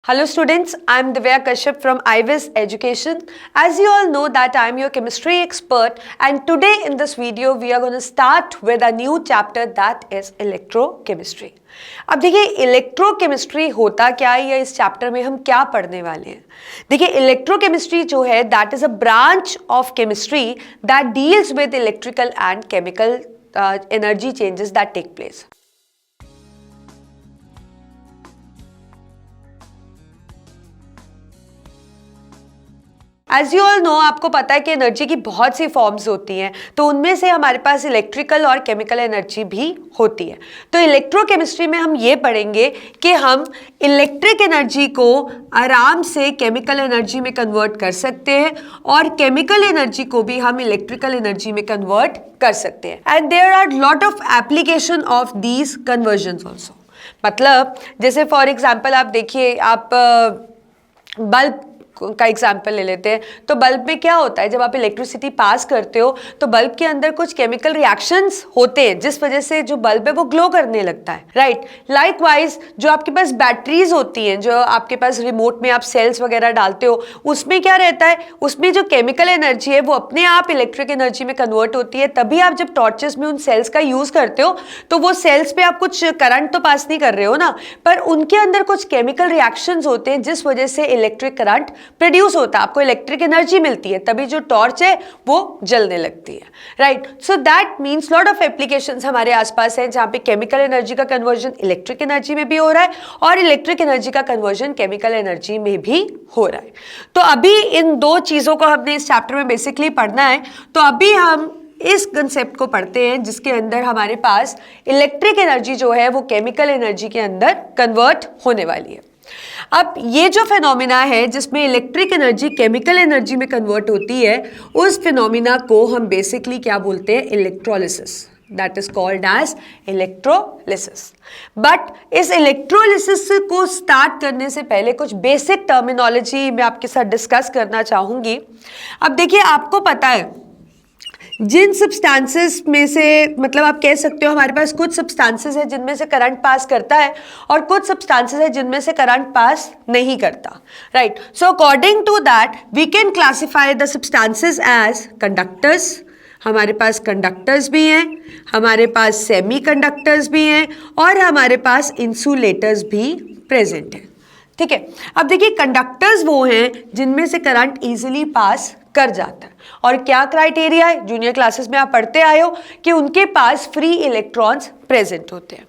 Hello students, I am Divya Kashyap from IVIS Education. As you all know that I am your chemistry expert, and today in this video we are going to start with a new chapter that is electrochemistry. अब देखिए electrochemistry होता क्या है या इस chapter में हम क्या पढ़ने वाले हैं। देखिए इलेक्ट्रोकेमिस्ट्री जो है that is a branch of chemistry that deals with electrical and chemical energy changes that take place. As you all know, आपको पता है कि एनर्जी की बहुत सी फॉर्म्स होती हैं, तो उनमें से हमारे पास इलेक्ट्रिकल और केमिकल एनर्जी भी होती है। तो इलेक्ट्रोकेमिस्ट्री में हम ये पढ़ेंगे कि हम इलेक्ट्रिक एनर्जी को आराम से केमिकल एनर्जी में कन्वर्ट कर सकते हैं और केमिकल एनर्जी को भी हम इलेक्ट्रिकल एनर्जी में कन्वर्ट कर सकते हैं। And there are lot of application of these conversions also. मतलब जैसे फॉर एग्जाम्पल आप देखिए, आप बल्ब का एग्जाम्पल ले लेते हैं, तो बल्ब में क्या होता है, जब आप इलेक्ट्रिसिटी पास करते हो तो बल्ब के अंदर कुछ केमिकल रिएक्शंस होते हैं जिस वजह से जो बल्ब है वो ग्लो करने लगता है, राइट। लाइकवाइज जो आपके पास बैटरीज होती हैं, जो आपके पास रिमोट में आप सेल्स वगैरह डालते हो, उसमें क्या रहता है, उसमें जो केमिकल एनर्जी है वो अपने आप इलेक्ट्रिक एनर्जी में कन्वर्ट होती है। तभी आप जब टॉर्चेस में उन सेल्स का यूज करते हो तो वो सेल्स पे आप कुछ करंट तो पास नहीं कर रहे हो ना, पर उनके अंदर कुछ केमिकल रिएक्शंस होते हैं जिस वजह से इलेक्ट्रिक करंट प्रोड्यूस होता है, आपको इलेक्ट्रिक एनर्जी मिलती है, तभी जो टॉर्च है वो जलने लगती है, right. So that means lot of applications हमारे आसपास हैं जहां पे केमिकल एनर्जी का कन्वर्जन इलेक्ट्रिक एनर्जी में भी हो रहा है और इलेक्ट्रिक एनर्जी का कन्वर्जन केमिकल एनर्जी में भी हो रहा है। तो अभी इन दो चीजों को हमने इस चैप्टर में बेसिकली पढ़ना है। तो अभी हम इस कंसेप्ट को पढ़ते हैं जिसके अंदर हमारे पास इलेक्ट्रिक एनर्जी जो है वो केमिकल एनर्जी के अंदर कन्वर्ट होने वाली है। अब ये जो फिनोमिना है जिसमें इलेक्ट्रिक एनर्जी केमिकल एनर्जी में कन्वर्ट होती है, उस फिनोमिना को हम बेसिकली क्या बोलते हैं, electrolysis. That is called as electrolysis. But इस इलेक्ट्रोलिसिस को स्टार्ट करने से पहले कुछ बेसिक टर्मिनोलॉजी मैं आपके साथ डिस्कस करना चाहूंगी। अब देखिए, आपको पता है जिन सब्सटेंसेस में से, मतलब आप कह सकते हो हमारे पास कुछ सब्सटेंसेस है जिनमें से करंट पास करता है और कुछ सब्सटेंसेस है जिनमें से करंट पास नहीं करता, right. So according to that we can classify the substances as conductors. हमारे पास कंडक्टर्स भी हैं, हमारे पास सेमी कंडक्टर्स भी हैं और हमारे पास इंसुलेटर्स भी प्रेजेंट हैं, ठीक है। अब देखिए, कंडक्टर्स वो हैं जिनमें से करंट इजीली पास कर जाता है और क्या क्राइटेरिया है, जूनियर क्लासेस में आप पढ़ते आए हो कि उनके पास फ्री इलेक्ट्रॉन्स प्रेजेंट होते हैं।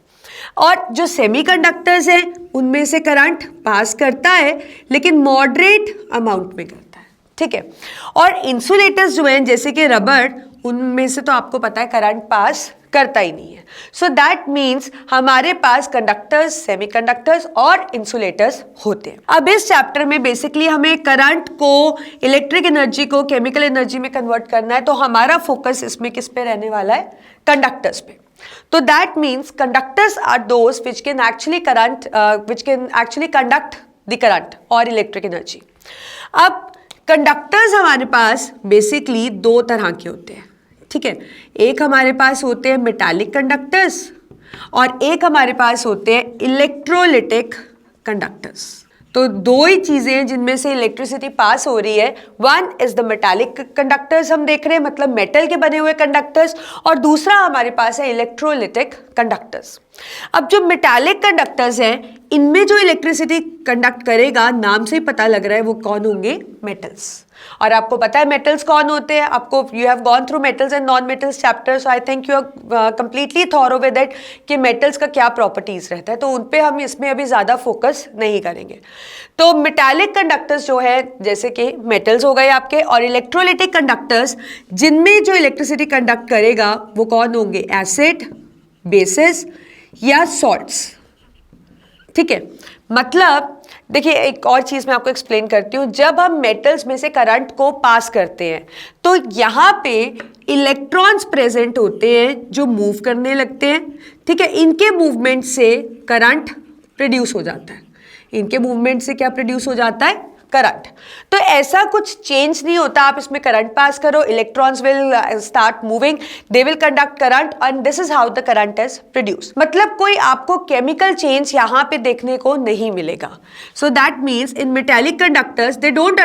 और जो सेमीकंडक्टर्स हैं उनमें से करंट पास करता है लेकिन मॉडरेट अमाउंट में करता है, ठीक है। और इंसुलेटर्स जो हैं जैसे कि रबर, उनमें से तो आपको पता है करंट पास करता ही नहीं है। सो दैट मीन्स हमारे पास कंडक्टर्स, सेमीकंडक्टर्स और इंसुलेटर्स होते हैं। अब इस चैप्टर में बेसिकली हमें करंट को, इलेक्ट्रिक एनर्जी को केमिकल एनर्जी में कन्वर्ट करना है, तो हमारा फोकस इसमें किस पे रहने वाला है, कंडक्टर्स पे। तो that means conductors are those which can actually conduct the current और इलेक्ट्रिक एनर्जी। अब कंडक्टर्स हमारे पास बेसिकली दो तरह के होते हैं, ठीक है। एक हमारे पास होते हैं मेटालिक कंडक्टर्स और एक हमारे पास होते हैं इलेक्ट्रोलिटिक कंडक्टर्स। तो दो ही चीजें हैं जिनमें से इलेक्ट्रिसिटी पास हो रही है। One is the metallic conductors, हम देख रहे हैं, मतलब मेटल के बने हुए कंडक्टर्स, और दूसरा हमारे पास है इलेक्ट्रोलिटिक कंडक्टर्स। अब जो मेटालिक कंडक्टर्स हैं इनमें जो इलेक्ट्रिसिटी कंडक्ट करेगा, नाम से ही पता लग रहा है वो कौन होंगे, मेटल्स। और आपको पता है मेटल्स कौन होते हैं, आपको you have gone through metals and non metals chapter, so I think you are completely thorough with it कि मेटल्स का क्या प्रॉपर्टीज रहता है, तो उन पे हम इसमें अभी ज़्यादा फोकस नहीं करेंगे। तो मेटालिक कंडक्टर्स जो है जैसे कि मेटल्स हो गए आपके, और इलेक्ट्रोलिटिक कंडक्टर्स जिनमें जो इलेक्ट्रिसिटी कंडक्ट करेगा वो कौन होंगे, एसिड, बेसिस या सॉल्ट्स, ठीक है। मतलब देखिए, एक और चीज़ मैं आपको एक्सप्लेन करती हूँ। जब हम मेटल्स में से करंट को पास करते हैं तो यहाँ पे इलेक्ट्रॉन्स प्रेजेंट होते हैं जो मूव करने लगते हैं, ठीक है। इनके मूवमेंट से करंट प्रोड्यूस हो जाता है। इनके मूवमेंट से क्या प्रोड्यूस हो जाता है, करंट। तो ऐसा कुछ चेंज नहीं होता, आप इसमें करंट पास करो, electrons will start moving, they will conduct current and this is how the current is produce. मतलब कोई आपको केमिकल चेंज यहाँ पे देखने को नहीं मिलेगा। सो that means in metallic conductors they don't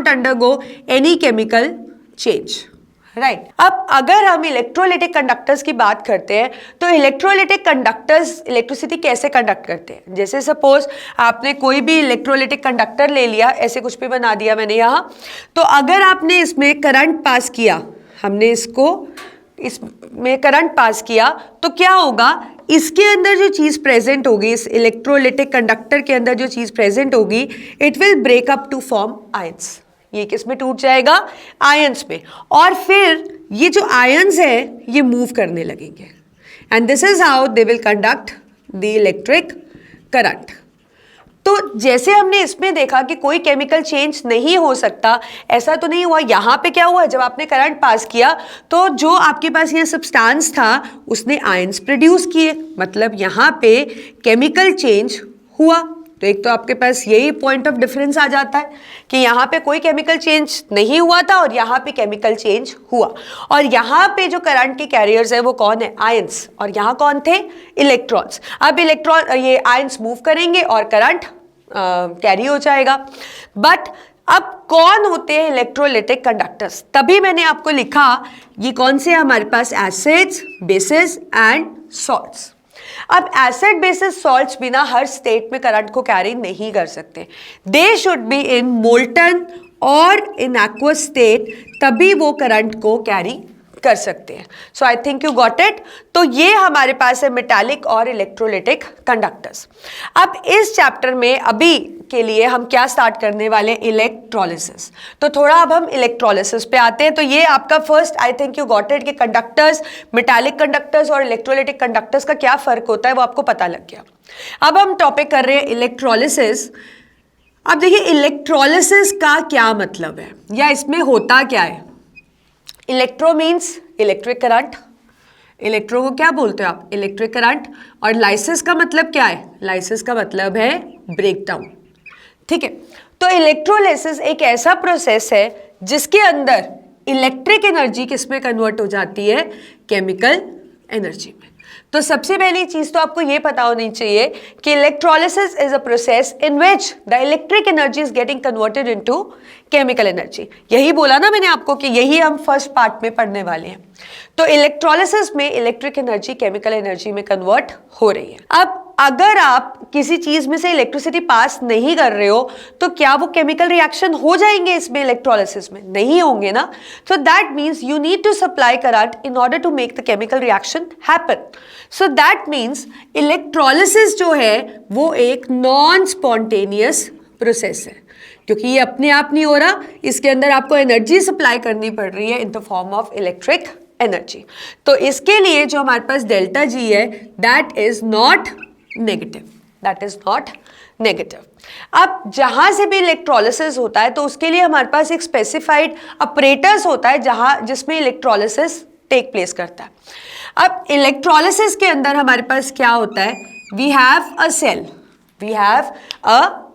undergo any chemical change, right. अब अगर हम इलेक्ट्रोलिटिक कंडक्टर्स की बात करते हैं तो इलेक्ट्रोलिटिक कंडक्टर्स इलेक्ट्रिसिटी कैसे कंडक्ट करते हैं। जैसे सपोज आपने कोई भी इलेक्ट्रोलिटिक कंडक्टर ले लिया, ऐसे कुछ भी बना दिया मैंने यहाँ, तो अगर आपने इसमें करंट पास किया, हमने इसमें करंट पास किया, तो क्या होगा, इसके अंदर जो चीज़ प्रेजेंट होगी, इस इलेक्ट्रोलिटिक कंडक्टर के अंदर जो चीज़ प्रेजेंट होगी, it will break up to form ions. ये किस में टूट जाएगा, आयंस में, और फिर ये जो आयंस है ये मूव करने लगेंगे and this is how they will conduct the electric current. तो जैसे हमने इसमें देखा कि कोई केमिकल चेंज नहीं हो सकता, ऐसा तो नहीं हुआ। यहाँ पे क्या हुआ, जब आपने करंट पास किया तो जो आपके पास ये सब्सटेंस था उसने आयंस प्रोड्यूस किए, मतलब यहाँ पे केमिकल चेंज हुआ। तो एक तो आपके पास यही पॉइंट ऑफ डिफरेंस आ जाता है कि यहाँ पे कोई केमिकल चेंज नहीं हुआ था और यहाँ पे केमिकल चेंज हुआ। और यहाँ पे जो करंट के कैरियर्स है वो कौन है, आयंस, और यहाँ कौन थे, इलेक्ट्रॉन्स। अब ये आयंस मूव करेंगे और करंट कैरी हो जाएगा। बट अब कौन होते हैं इलेक्ट्रोलिटिक कंडक्टर्स, तभी मैंने आपको लिखा ये कौन से हमारे पास, एसिड्स, बेसिस एंड सॉल्ट्स। अब एसिड बेसिस सॉल्ट्स बिना हर स्टेट में करंट को कैरी नहीं कर सकते, they should be in molten और इन एक्वस स्टेट, तभी वो करंट को कैरी कर सकते हैं। So I think you got it. तो ये हमारे पास है मेटालिक और इलेक्ट्रोलिटिक कंडक्टर्स। अब इस चैप्टर में अभी के लिए हम क्या स्टार्ट करने वाले, इलेक्ट्रोलिसिस। तो थोड़ा अब हम इलेक्ट्रोलिसिस पे आते हैं। तो ये आपका first, I think you got it, कि कंडक्टर्स, मेटालिक कंडक्टर्स और इलेक्ट्रोलिटिक कंडक्टर्स का क्या फर्क होता है वो आपको पता लग गया। अब हम टॉपिक कर रहे हैं इलेक्ट्रोलिसिस। अब देखिए इलेक्ट्रोलिसिस का क्या मतलब है या इसमें होता क्या है। Electro means electric current, electro को क्या बोलते हो आप, इलेक्ट्रिक करंट। और लाइसिस का मतलब क्या है, लाइसिस का मतलब है ब्रेकडाउन, ठीक है। तो इलेक्ट्रोलाइसिस एक ऐसा प्रोसेस है जिसके अंदर इलेक्ट्रिक एनर्जी किस में कन्वर्ट हो जाती है, केमिकल एनर्जी में। तो सबसे पहली चीज तो आपको ये पता होनी चाहिए कि electrolysis is a process in which the electric energy is getting converted into chemical energy. यही बोला ना मैंने आपको कि यही हम फर्स्ट पार्ट में पढ़ने वाले हैं। तो इलेक्ट्रोलिसिस में इलेक्ट्रिक एनर्जी केमिकल एनर्जी में कन्वर्ट हो रही है। अब अगर आप किसी चीज में से इलेक्ट्रिसिटी पास नहीं कर रहे हो तो क्या वो केमिकल रिएक्शन हो जाएंगे इसमें, इलेक्ट्रोलिसिस में नहीं होंगे ना। So that means you need to supply current in order to make the chemical reaction happen. So that means electrolysis जो है वो एक नॉन स्पॉन्टेनियस प्रोसेस है, क्योंकि ये अपने आप नहीं हो रहा, इसके अंदर आपको एनर्जी सप्लाई करनी पड़ रही है in the form of electric energy. तो इसके लिए जो हमारे पास डेल्टा जी है that is not negative, that is not negative. अब जहां से भी इलेक्ट्रोलिसिस होता है तो उसके लिए हमारे पास एक स्पेसिफाइड अपरेटर्स होता है जिसमें इलेक्ट्रोलिसिस टेक प्लेस करता है। अब इलेक्ट्रोलिसिस के अंदर हमारे पास क्या होता है, we have a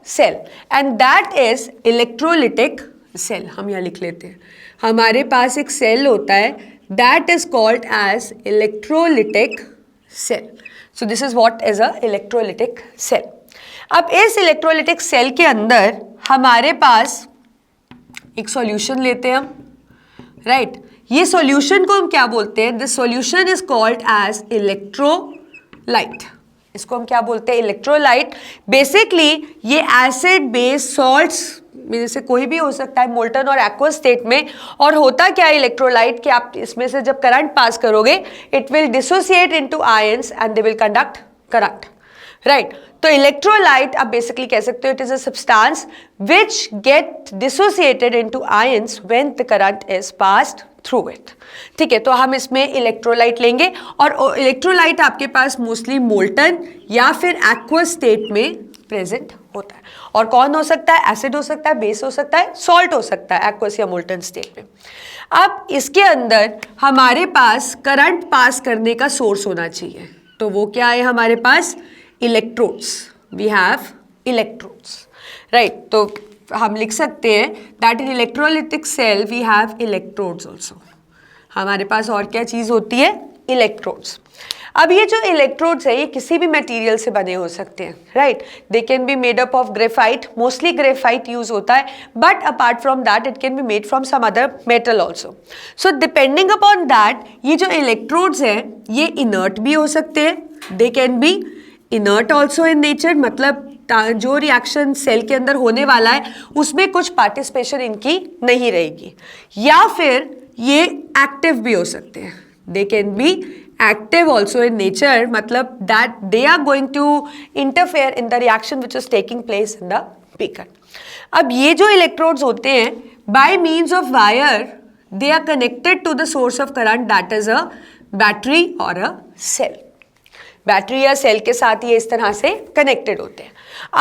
cell and that is electrolytic cell. हम यहाँ लिख लेते हैं, हमारे पास एक सेल होता है that is called as electrolytic cell. So this is what is a electrolytic cell. अब इस इलेक्ट्रोलिटिक सेल के अंदर हमारे पास एक सॉल्यूशन लेते हैं हम, राइट। ये सॉल्यूशन को हम क्या बोलते हैं, this solution is called as electrolyte. इसको हम क्या बोलते हैं, इलेक्ट्रोलाइट। बेसिकली ये एसिड बेस सॉल्ट्स में से कोई भी हो सकता है, मोल्टन और एक्वस स्टेट में। और होता क्या है इलेक्ट्रोलाइट कि आप इसमें से जब करंट पास करोगे it will dissociate into ions and they will conduct current, right. तो इलेक्ट्रोलाइट आप बेसिकली कह सकते हो it is a substance which get dissociated into ions when the current is passed through it, ठीक है। तो हम इसमें इलेक्ट्रोलाइट लेंगे और इलेक्ट्रोलाइट आपके पास मोस्टली मोल्टन या फिर एक्वस स्टेट में प्रेजेंट होता है। और कौन हो सकता है, एसिड हो सकता है, बेस हो सकता है, सॉल्ट हो सकता है एक्वस या मोल्टन स्टेट में। अब इसके अंदर हमारे पास करंट पास करने का सोर्स होना चाहिए, तो वो क्या है हमारे पास, electrodes. We have electrodes, right. तो हम लिख सकते हैं that in electrolytic cell we have electrodes also. हमारे पास और क्या चीज़ होती है? इलेक्ट्रोड्स। अब ये जो इलेक्ट्रोड्स है ये किसी भी मटेरियल से बने हो सकते हैं, right. They can be made up of graphite, mostly graphite use होता है, but apart from that it can be made from some other metal also. So depending upon that ये जो इलेक्ट्रोड्स हैं ये इनर्ट भी हो सकते हैं, दे can B inert also in nature, मतलब जो रिएक्शन सेल के अंदर होने वाला है उसमें कुछ पार्टिसिपेशन इनकी नहीं रहेगी, या फिर ये एक्टिव भी हो सकते हैं, दे can B active also in nature, मतलब that they are going to interfere in the reaction which is taking place in the beaker. अब ये जो electrodes होते हैं by means of wire they are connected to the source of current that is a battery or a cell. Battery या cell के साथ ये इस तरह से कनेक्टेड होते हैं।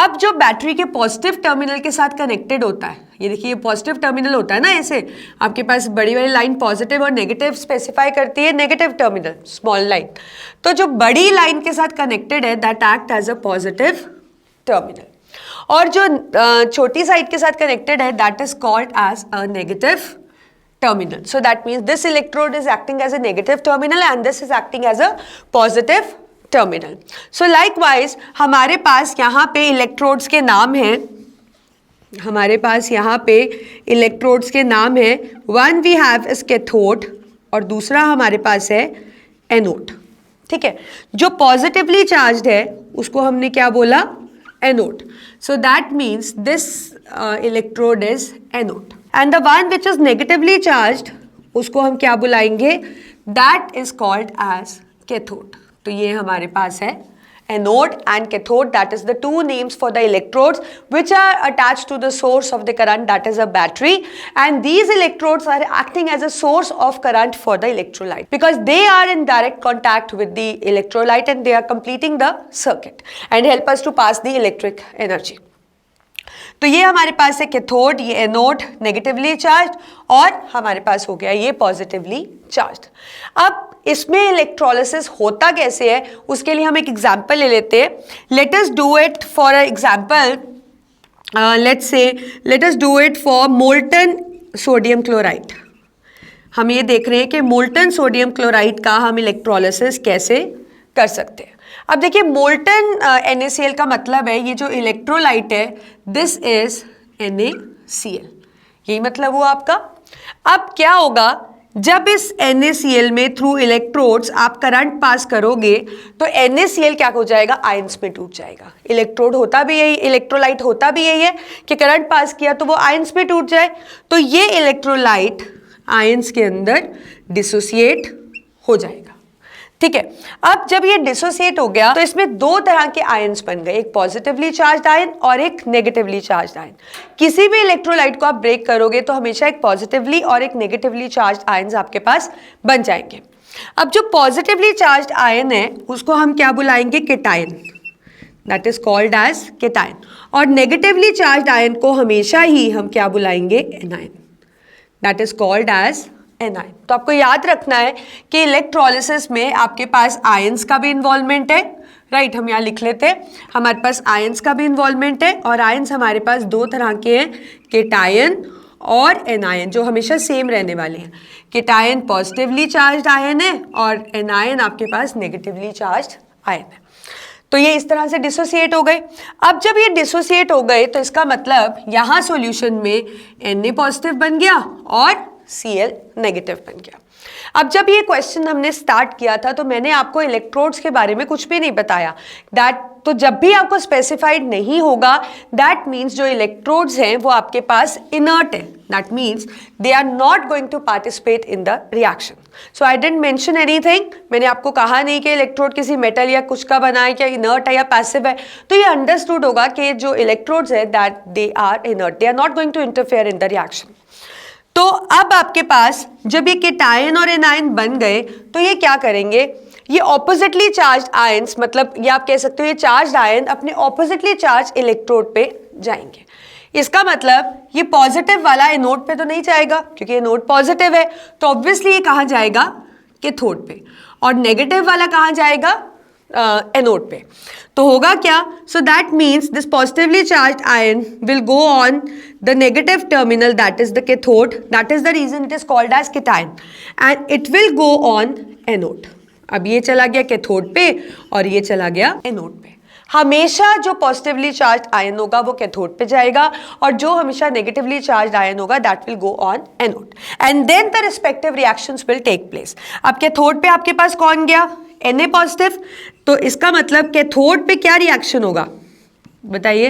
अब जो बैटरी के पॉजिटिव टर्मिनल के साथ कनेक्टेड होता है, ये देखिए ये पॉजिटिव टर्मिनल होता है ना, ऐसे आपके पास बड़ी वाली लाइन पॉजिटिव और नेगेटिव स्पेसिफाई करती है, नेगेटिव टर्मिनल स्मॉल लाइन। तो जो बड़ी लाइन के साथ कनेक्टेड है that act as a positive terminal, और जो छोटी साइड के साथ कनेक्टेड है that is called as a negative terminal. So that means this electrode is acting as a negative terminal and this is acting as a positive terminal. So likewise हमारे पास यहाँ पे electrodes के नाम हैं, हमारे पास यहाँ पे electrodes के नाम हैं, one we have is cathode और दूसरा हमारे पास है एनोड। ठीक है, जो पॉजिटिवली चार्ज्ड है उसको हमने क्या बोला? Anode. So that means this electrode is anode and the one which is negatively charged उसको हम क्या बुलाएंगे? That is called as cathode. तो ये हमारे पास है anode and cathode, that is the two names for the electrodes which are attached to the source of the current, that is a battery, and these electrodes are acting as a source of current for the electrolyte because they are in direct contact with the electrolyte and they are completing the circuit and help us to pass the electric energy. तो ये हमारे पास है cathode, ये anode negatively charge, और हमारे पास हो गया ये पॉजिटिवली चार्ज। अब इसमें इलेक्ट्रोलिसिस होता कैसे है उसके लिए हम एक एग्जांपल ले लेते हैं। Let us do it for example, let us do it for molten sodium chloride. हम ये देख रहे हैं कि मोल्टन सोडियम क्लोराइड का हम इलेक्ट्रोलिसिस कैसे कर सकते हैं। अब देखिए मोल्टन NaCl का मतलब है ये जो इलेक्ट्रोलाइट है दिस इज NaCl, यही मतलब हुआ आपका। अब क्या होगा जब इस NaCl में थ्रू इलेक्ट्रोड्स आप करंट पास करोगे तो NaCl क्या हो जाएगा? आयंस में टूट जाएगा। इलेक्ट्रोड होता भी यही, इलेक्ट्रोलाइट होता भी यही है कि करंट पास किया तो वो आयंस में टूट जाए, तो ये इलेक्ट्रोलाइट आयंस के अंदर डिसोसिएट हो जाएगा। ठीक है, अब जब ये डिसोसिएट हो गया तो इसमें दो तरह के आयंस बन गए, एक पॉजिटिवली चार्ज्ड आयन और एक नेगेटिवली चार्ज्ड आयन। किसी भी इलेक्ट्रोलाइट को आप ब्रेक करोगे तो हमेशा एक पॉजिटिवली और एक नेगेटिवली चार्ज्ड आयंस आपके पास बन जाएंगे। अब जो पॉजिटिवली चार्ज्ड आयन है उसको हम क्या बुलाएंगे? Cation, that is called as cation, और नेगेटिवली चार्ज्ड आयन को हमेशा ही हम क्या बुलाएंगे? Anion, that is called as anion. तो आपको याद रखना है कि इलेक्ट्रोलिसिस में आपके पास आयंस का भी इन्वॉल्वमेंट है, राइट। हम यहाँ लिख लेते हैं, हमारे पास आयंस का भी इन्वॉल्वमेंट है, और आयंस हमारे पास दो तरह के हैं, केटायन और एनायन, जो हमेशा सेम रहने वाले हैं। केटायन पॉजिटिवली चार्ज्ड आयन है और एनायन आपके पास नेगेटिवली चार्ज्ड आयन है। तो ये इस तरह से डिसोसिएट हो गए। अब जब ये डिसोसिएट हो गए तो इसका मतलब यहाँ सॉल्यूशन में Na पॉजिटिव बन गया और Cl नेगेटिव बन गया। अब जब ये क्वेश्चन हमने स्टार्ट किया था तो मैंने आपको इलेक्ट्रोड्स के बारे में कुछ भी नहीं बताया, दैट तो जब भी आपको स्पेसिफाइड नहीं होगा दैट मीन्स जो इलेक्ट्रोड्स हैं वो आपके पास इनर्ट है, that means they are not going to participate in the reaction. So I didn't mention anything, मैंने आपको कहा नहीं कि इलेक्ट्रोड किसी मेटल या कुछ का बना है, क्या इनर्ट है या पैसिव है। तो ये अंडरस्टूड होगा कि जो इलेक्ट्रोड्स है that they are inert, they are not going to interfere in the reaction. तो अब आपके पास जब ये केटायन और एनायन बन गए तो ये क्या करेंगे? ये ऑपोजिटली चार्ज्ड आयंस, मतलब ये आप कह सकते हो ये चार्ज्ड आयन अपने ऑपोजिटली चार्ज इलेक्ट्रोड पे जाएंगे। इसका मतलब ये पॉजिटिव वाला एनोड पे तो नहीं जाएगा क्योंकि एनोड पॉजिटिव है, तो ऑब्वियसली ये कहाँ जाएगा? कैथोड पे। और नेगेटिव वाला कहाँ जाएगा? एनोड पे। तो होगा क्या? So that means this positively charge ion will go on the negative terminal, that is the cathode, that is the reason it is called as cation, and it will go on anode. अब ये चला गया cathode पे और ये चला गया anode पे। हमेशा जो पॉजिटिवली चार्ज आयन होगा वो कैथोड पे जाएगा और जो हमेशा नेगेटिवली चार्ज आयन होगा that will go on anode, and then the respective reactions will take place. अब कैथोड पे आपके पास कौन गया? Na positive. तो इसका मतलब कैथोड पे क्या रिएक्शन होगा बताइए?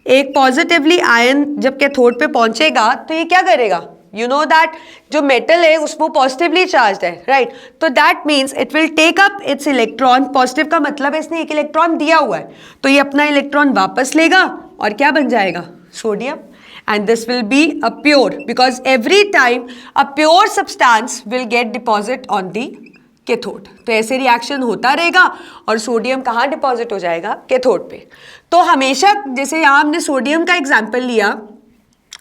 एक पॉजिटिवली आयन जब कैथोड पे पहुंचेगा तो ये क्या करेगा? यू नो दैट जो मेटल है उसको पॉजिटिवली चार्ज है, राइट? तो that means it will take up its electron. Positive का मतलब है इसने एक इलेक्ट्रॉन दिया हुआ है, तो ये अपना इलेक्ट्रॉन वापस लेगा और क्या बन जाएगा? Sodium. And this will be a pure, because every time a pure substance will get deposit on the cathode. तो ऐसे रिएक्शन होता रहेगा और सोडियम कहाँ डिपॉजिट हो जाएगा? कैथोड पे। तो हमेशा जैसे यहाँ हमने सोडियम का एग्जाम्पल लिया,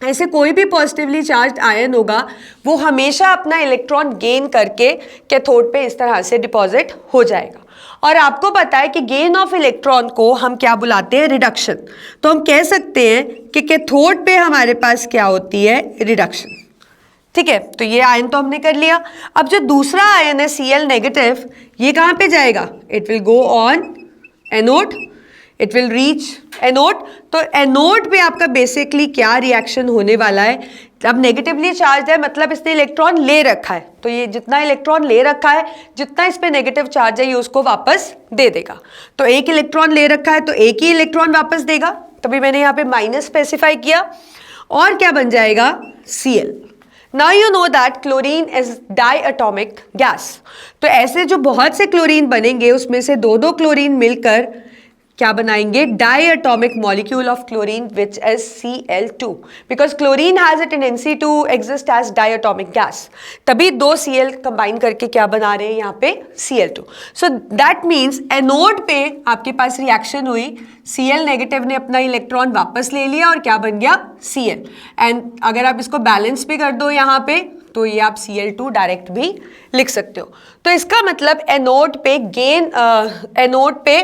ऐसे कोई भी पॉजिटिवली चार्ज आयन होगा वो हमेशा अपना इलेक्ट्रॉन गेन करके कैथोड पे इस तरह से डिपॉजिट हो जाएगा। और आपको पता है कि गेन ऑफ इलेक्ट्रॉन को हम क्या बुलाते हैं? रिडक्शन। तो हम कह सकते हैं कि कैथोड पे हमारे पास क्या होती है? रिडक्शन। ठीक है, तो ये आयन तो हमने कर लिया। अब जो दूसरा आयन है Cl नेगेटिव, ये कहाँ पे जाएगा? It will go on anode, it will reach anode. तो एनोड पे आपका बेसिकली क्या रिएक्शन होने वाला है? अब नेगेटिवली चार्ज है मतलब इसने इलेक्ट्रॉन ले रखा है, तो ये जितना इलेक्ट्रॉन ले रखा है, जितना इस पे नेगेटिव चार्ज है ये उसको वापस दे देगा। तो एक इलेक्ट्रॉन ले रखा है तो एक ही इलेक्ट्रॉन वापस देगा, तभी मैंने यहाँ पे माइनस स्पेसिफाई किया। और क्या बन जाएगा? Cl। Now you know that chlorine is diatomic gas। तो ऐसे जो बहुत से क्लोरीन बनेंगे उसमें से दो दो क्लोरीन मिलकर क्या बनाएंगे? Diatomic molecule of chlorine which is Cl2, because chlorine has a tendency to exist as diatomic gas. तभी दो Cl कंबाइन करके क्या बना रहे हैं यहाँ पे? Cl2। So that means anode पे आपके पास रिएक्शन हुई, Cl नेगेटिव ने अपना इलेक्ट्रॉन वापस ले लिया और क्या बन गया? Cl। एंड अगर आप इसको बैलेंस भी कर दो यहाँ पे तो ये आप Cl2 डायरेक्ट भी लिख सकते हो। तो इसका मतलब एनोड पे गेन, एनोड पे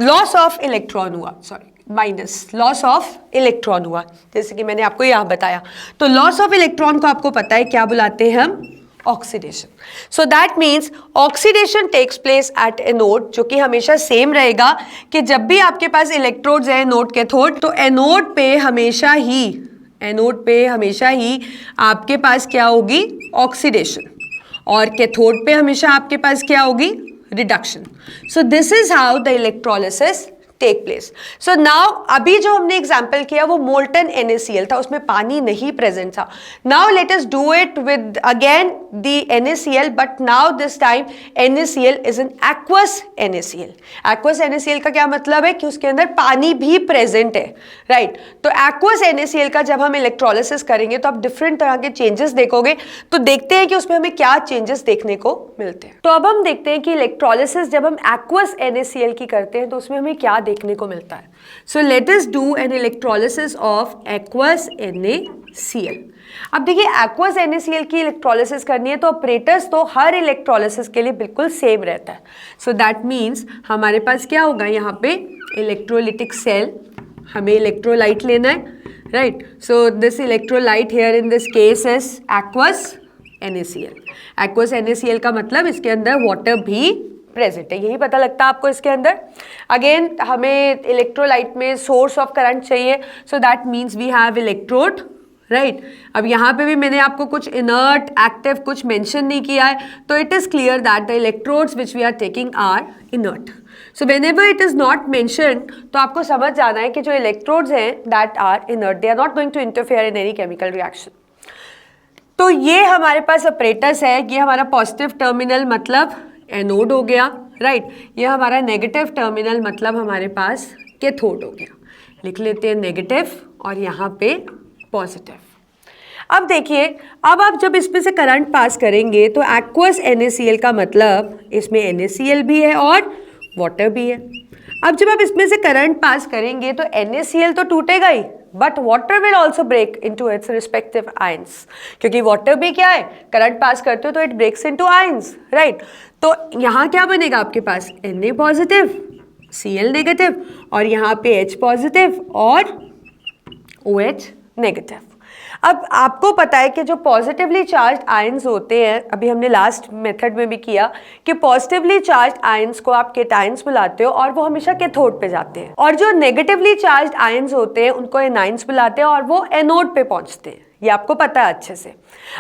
लॉस ऑफ इलेक्ट्रॉन हुआ, sorry minus loss of electron हुआ, जैसे कि मैंने आपको यहाँ बताया। तो लॉस ऑफ इलेक्ट्रॉन को आपको पता है क्या बुलाते हैं हम? Oxidation. So that means oxidation takes place at anode, जो कि हमेशा सेम रहेगा कि जब भी आपके पास इलेक्ट्रोड्स है एनोड कैथोड, तो एनोड पे हमेशा ही आपके पास क्या होगी? ऑक्सीडेशन, और कैथोड पे हमेशा आपके पास क्या होगी? Reduction. So this is how the electrolysis take place. So now अभी जो हमने एग्जाम्पल किया वो मोल्टन NaCl था, उसमें पानी नहीं प्रेजेंट था। Now let us do it with again the NaCl, but now this time NaCl is an aqueous NaCl। Aqueous NaCl का क्या मतलब है? कि उसके अंदर पानी भी प्रेजेंट है, राइट? तो एक्वस NaCl का जब हम इलेक्ट्रोलिसिस करेंगे तो आप डिफरेंट तरह के चेंजेस देखोगे। तो देखते हैं कि उसमें हमें क्या चेंजेस देखने को मिलते हैं। तो अब हम देखते हैं कि इलेक्ट्रोलिसिस जब हम एक्वस NaCl की करते हैं तो उसमें हमें क्या देखने को मिलता है। So let us do an electrolysis of aqueous NaCl। अब देखिए एक्वस NaCl की इलेक्ट्रोलिसिस करनी है तो ऑपरेटर्स तो हर इलेक्ट्रोलिसिस के लिए बिल्कुल सेम रहता है। सो दैट मीन्स हमारे पास क्या होगा? यहाँ पे इलेक्ट्रोलिटिक सेल, हमें इलेक्ट्रोलाइट लेना है, right? So this electrolyte here in this case is aqueous NaCl। Aqueous NaCl का मतलब इसके अंदर वाटर भी प्रेजेंट है, यही पता लगता है आपको इसके अंदर। अगेन हमें इलेक्ट्रोलाइट में सोर्स ऑफ करंट चाहिए, so that means we have electrode, right? अब यहाँ पे भी मैंने आपको कुछ इनर्ट एक्टिव कुछ मेंशन नहीं किया है, तो it is clear that the electrodes which we are taking are inert. So whenever it is not mentioned तो आपको समझ जाना है कि जो इलेक्ट्रोड्स हैं that are inert, they are not going to interfere in any chemical reaction. तो ये हमारे पास ऑपरेटर्स है, ये हमारा पॉजिटिव टर्मिनल मतलब एनोड हो गया, राइट? ये हमारा नेगेटिव टर्मिनल मतलब हमारे पास कैथोड हो गया। लिख लेते हैं नेगेटिव और यहाँ पे पॉजिटिव। अब देखिए, अब आप जब इसमें से करंट पास करेंगे तो एक्वस NaCl का मतलब इसमें NaCl भी है और वाटर भी है। अब जब आप इसमें से करंट पास करेंगे तो NaCl तो टूटेगा ही, but water will also break into its respective ions, क्योंकि वाटर भी क्या है, करंट पास करते हो तो it breaks into ions, right. तो यहाँ क्या बनेगा आपके पास, Na पॉजिटिव, Cl नेगेटिव, और यहाँ पे H पॉजिटिव और OH नेगेटिव। अब आपको पता है कि जो पॉजिटिवली चार्ज आयंस होते हैं, अभी हमने लास्ट मेथड में भी किया कि पॉजिटिवली चार्ज आयंस को आप केटायंस बुलाते हो और वो हमेशा कैथोड पे जाते हैं, और जो नेगेटिवली चार्ज आयंस होते हैं उनको एनायंस बुलाते हैं और वो एनोड पे पहुंचते हैं। ये आपको पता है अच्छे से।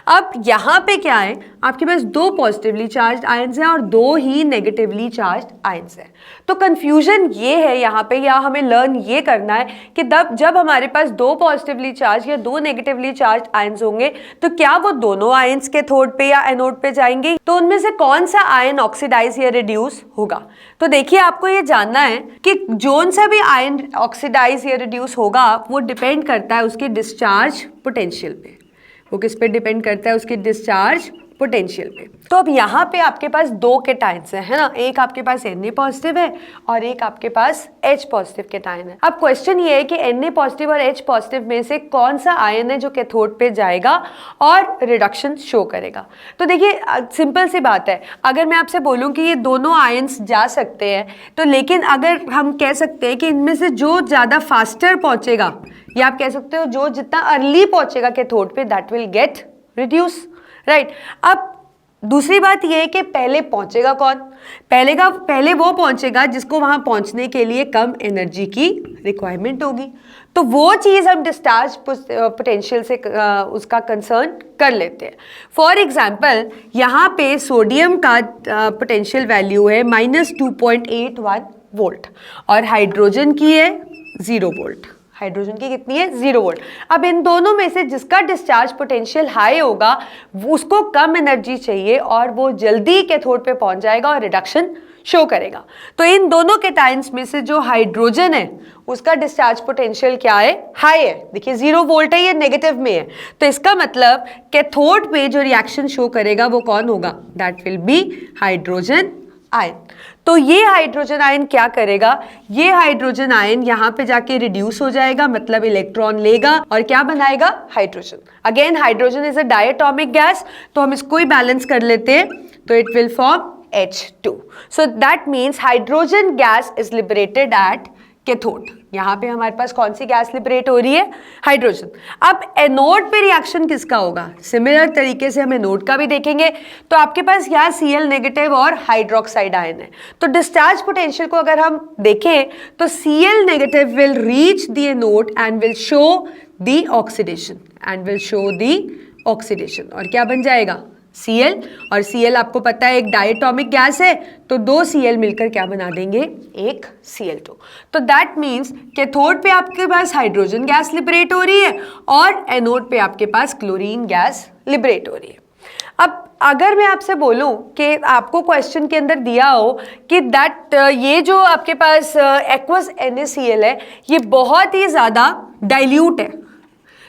अब यहाँ पे क्या है, आपके पास दो पॉजिटिवली चार्ज आयंस हैं और दो ही नेगेटिवली चार्ज आयंस हैं। तो कंफ्यूजन ये है यहाँ पे, या हमें लर्न ये करना है कि जब हमारे पास दो पॉजिटिवली चार्ज या दो नेगेटिवली चार्ज आयंस होंगे तो क्या वो दोनों आयंस कैथोड पे या एनोड पे जाएंगे, तो उनमें से कौन सा आयन ऑक्सीडाइज या रिड्यूस होगा। तो देखिए, आपको ये जानना है कि जोन सा भी आयन ऑक्सीडाइज या रिड्यूस होगा वो डिपेंड करता है उसके डिस्चार्ज पोटेंशियल पे। वो किस पे डिपेंड करता है, उसके डिस्चार्ज पोटेंशियल पे। तो अब यहाँ पे आपके पास दो केटायंस है ना, एक आपके पास Na पॉजिटिव है और एक आपके पास H पॉजिटिव केटायन है। अब क्वेश्चन ये है कि Na पॉजिटिव और H पॉजिटिव में से कौन सा आयन है जो कैथोड पे जाएगा और रिडक्शन शो करेगा। तो देखिए, सिंपल सी बात है, अगर मैं आपसे बोलूँ कि ये दोनों आयन्स जा सकते हैं तो, लेकिन अगर हम कह सकते हैं कि इनमें से जो ज़्यादा फास्टर पहुँचेगा, या आप कह सकते हो जो जितना अर्ली पहुँचेगा कैथोड पे, that will get reduce, right. अब दूसरी बात यह है कि पहले पहुंचेगा कौन, पहले वो पहुंचेगा जिसको वहां पहुंचने के लिए कम एनर्जी की रिक्वायरमेंट होगी। तो वो चीज़ हम डिस्चार्ज पोटेंशियल से उसका कंसर्न कर लेते हैं। फॉर एग्जांपल, यहाँ पे सोडियम का पोटेंशियल वैल्यू है -2.81 वोल्ट और हाइड्रोजन की है 0 वोल्ट। हाइड्रोजन की कितनी है, 0 वोल्ट। अब इन दोनों में से जिसका डिस्चार्ज पोटेंशियल हाई होगा उसको कम एनर्जी चाहिए और वो जल्दी कैथोड पे पहुंच जाएगा और रिडक्शन शो करेगा। तो इन दोनों केटायंस में से जो हाइड्रोजन है उसका डिस्चार्ज पोटेंशियल क्या है, हाई है। देखिए 0 वोल्ट है, ये नेगेटिव में है, तो इसका मतलब कैथोड पे जो रिएक्शन शो करेगा वो कौन होगा, that will be hydrogen ion. तो ये हाइड्रोजन आयन क्या करेगा, ये हाइड्रोजन आयन यहाँ पे जाके रिड्यूस हो जाएगा, मतलब इलेक्ट्रॉन लेगा और क्या बनाएगा, hydrogen. Again hydrogen is a diatomic gas, तो हम इसको ही बैलेंस कर लेते हैं, तो it will form H2. So that means hydrogen gas is liberated at cathode. यहाँ पे हमारे पास कौन सी गैस लिबरेट हो रही है, हाइड्रोजन। अब एनोड पे रिएक्शन किसका होगा, सिमिलर तरीके से हम एनोड का भी देखेंगे। तो आपके पास यहाँ Cl नेगेटिव और हाइड्रोक्साइड आयन है, तो डिस्चार्ज पोटेंशियल को अगर हम देखें तो Cl negative will reach the anode and will show the oxidation, और क्या बन जाएगा, Cl। और Cl आपको पता है एक डायटोमिक गैस है, तो दो Cl मिलकर क्या बना देंगे, एक Cl2। तो दैट मीन्स कैथोड पे आपके पास हाइड्रोजन गैस लिबरेट हो रही है और एनोड पे आपके पास क्लोरीन गैस लिबरेट हो रही है। अब अगर मैं आपसे बोलूं कि आपको क्वेश्चन के अंदर दिया हो कि दैट ये जो आपके पास एक्वस NaCl है ये बहुत ही ज़्यादा डाइल्यूट है।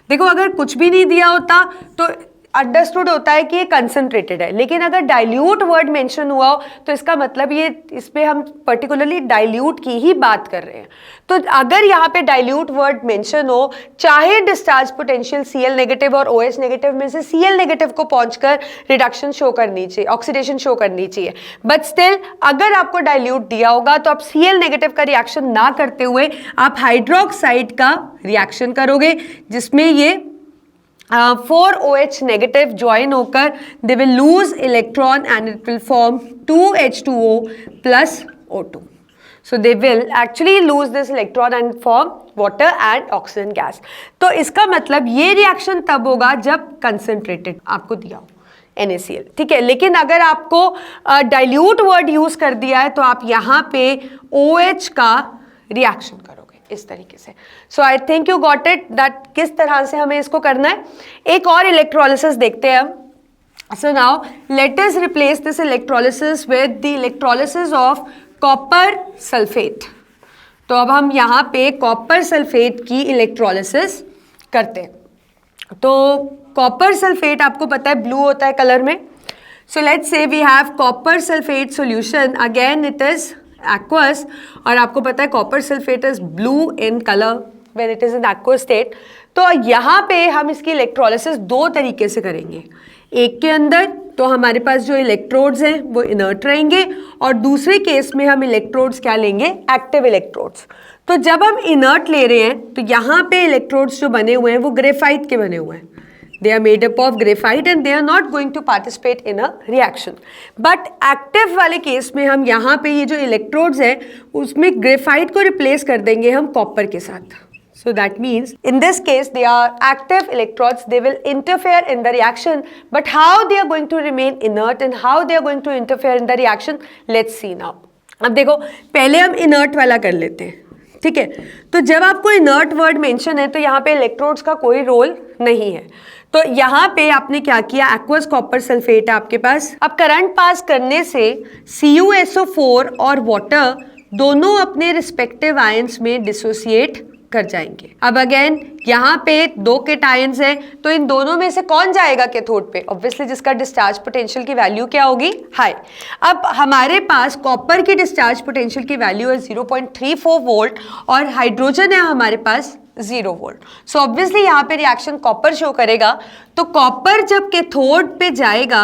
देखो, अगर कुछ भी नहीं दिया होता तो अंडरस्टूड होता है कि ये कंसंट्रेटेड है, लेकिन अगर डाइल्यूट वर्ड मेंशन हुआ हो तो इसका मतलब ये, इस पे हम पर्टिकुलरली डाइल्यूट की ही बात कर रहे हैं। तो अगर यहाँ पे डाइल्यूट वर्ड मेंशन हो, चाहे डिस्चार्ज पोटेंशियल Cl नेगेटिव और OH नेगेटिव में से Cl नेगेटिव को पहुंचकर रिडक्शन शो करनी चाहिए, ऑक्सीडेशन शो करनी चाहिए, बट स्टिल अगर आपको डाइल्यूट दिया होगा तो आप Cl नेगेटिव का रिएक्शन ना करते हुए आप हाइड्रोक्साइड का रिएक्शन करोगे, जिसमें ये 4OH नेगेटिव ज्वाइन होकर they will lose electron and it will form 2H2O plus O2. So they will actually lose this electron and form water and oxygen gas. तो इसका मतलब ये रिएक्शन तब होगा जब कंसंट्रेटेड आपको दिया हो NaCl, ठीक है। लेकिन अगर आपको डाइल्यूट वर्ड यूज कर दिया है तो आप यहाँ पे OH का रिएक्शन करोगे इस तरीके से। So I think you got it that किस तरह से हमें इसको करना है। एक और इलेक्ट्रोलिसिस देखते हैं हम। So now let us replace this electrolysis with the electrolysis of copper sulphate. तो अब हम यहाँ पे कॉपर सल्फेट की इलेक्ट्रोलिसिस करते हैं। तो कॉपर सल्फेट आपको पता है ब्लू होता है कलर में। So let's say we have copper sulphate solution, again it is aqueous, और आपको पता है copper sulphate is blue in colour, when it is in aqueous state. तो यहाँ पे हम इसकी इलेक्ट्रोलिसिस दो तरीके से करेंगे। एक के अंदर तो हमारे पास जो इलेक्ट्रोड्स हैं वो इनर्ट रहेंगे, और दूसरे केस में हम इलेक्ट्रोड्स क्या लेंगे, एक्टिव इलेक्ट्रोड्स। तो जब हम इनर्ट ले रहे हैं तो यहाँ पे इलेक्ट्रोड्स जो बने हुए हैं वो ग्रेफाइट के बने हुए हैं। They are made up of graphite and they are not going to participate in a reaction. But active वाले केस में हम यहाँ पे ये जो इलेक्ट्रोड्स हैं उसमें ग्रेफाइट को रिप्लेस कर देंगे हम कॉपर के साथ। So that means in this case they are active electrodes, they will interfere in the reaction, but how they are going to remain inert and how they are going to interfere in the reaction, let's see now. अब देखो पहले हम inert वाला कर लेते हैं, ठीक है। तो जब आपको इनर्ट वर्ड मेंशन है तो यहाँ पे इलेक्ट्रोड्स का कोई रोल नहीं है। तो यहाँ पे आपने क्या किया, एक्वस कॉपर सल्फेट है आपके पास। अब करंट पास करने से CuSO4 और वाटर दोनों अपने रिस्पेक्टिव आयंस में डिसोसिएट कर जाएंगे। अब अगेन यहाँ पे दो केटायंस हैं, तो इन दोनों में से कौन जाएगा कैथोड पे, ऑब्वियसली जिसका डिस्चार्ज पोटेंशियल की वैल्यू क्या होगी, हाई। अब हमारे पास कॉपर की डिस्चार्ज पोटेंशियल की वैल्यू है 0.34 वोल्ट और हाइड्रोजन है हमारे पास 0 वोल्ट। सो ऑब्वियसली यहाँ पे रिएक्शन कॉपर शो करेगा। तो कॉपर जब कैथोड पे जाएगा,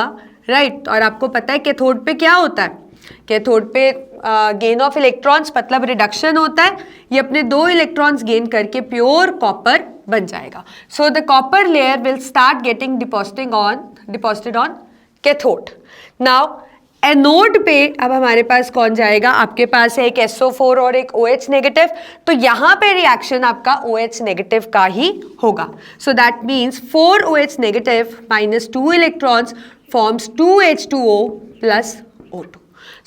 राइट, और आपको पता है कैथोड पे क्या होता है, कैथोड पे गेन ऑफ इलेक्ट्रॉन्स मतलब रिडक्शन होता है। ये अपने दो इलेक्ट्रॉन्स गेन करके प्योर कॉपर बन जाएगा। So the copper layer will start getting deposited on cathode. Now anode पे अब हमारे पास कौन जाएगा, आपके पास है एक SO4 और एक OH नेगेटिव। तो यहाँ पे रिएक्शन आपका OH नेगेटिव का ही होगा। सो that means 4 OH negative minus 2 electrons forms 2H2O plus O2.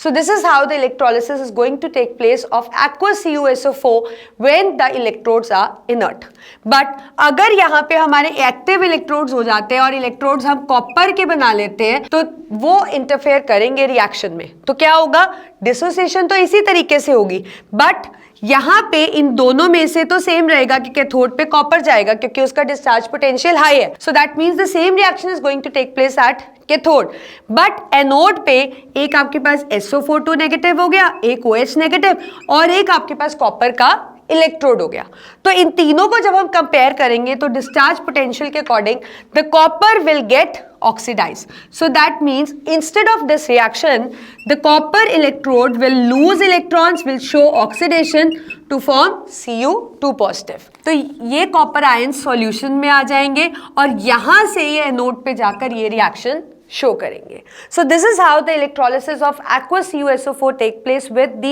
So this is how the electrolysis is going to take place of aqueous CuSO4 when the electrodes are inert. But अगर यहाँ पे हमारे active electrodes हो जाते हैं और electrodes हम copper के बना लेते हैं तो वो इंटरफेयर करेंगे रिएक्शन में। तो क्या होगा, डिसोसिएशन तो इसी तरीके से होगी, बट यहाँ पे इन दोनों में से तो सेम रहेगा कि कैथोड पे कॉपर जाएगा क्योंकि उसका डिस्चार्ज पोटेंशियल हाई है। So that means the same reaction is going to take place at cathode. But anode पे एक आपके पास SO42 नेगेटिव हो गया, एक OH नेगेटिव और एक आपके पास कॉपर का इलेक्ट्रोड हो गया। तो इन तीनों को जब हम कंपेयर करेंगे तो डिस्चार्ज पोटेंशियल के according the copper will get oxidized. So that means instead of this reaction, the copper electrode will lose electrons, will show oxidation to form Cu2 positive. तो ये कॉपर आयन सॉल्यूशन में आ जाएंगे और यहाँ से ये anode पे जाकर ये रिएक्शन शो करेंगे। So this is how the electrolysis of aqueous CuSO4 take place with the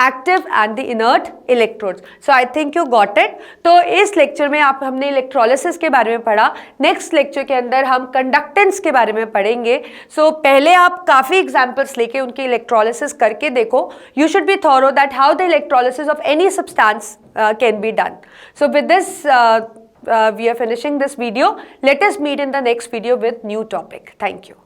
active and the inert electrodes. So I think you got it. तो इस लेक्चर में हमने इलेक्ट्रोलिसिस के बारे में पढ़ा। नेक्स्ट लेक्चर के अंदर हम कंडक्टेंस के बारे में पढ़ेंगे। सो पहले आप काफ़ी एग्जाम्पल्स लेके उनकी इलेक्ट्रोलिसिस करके देखो। You should be thorough that how the electrolysis of any substance can be done. So with this we are finishing this video. Let us meet in the next video with new topic. Thank you.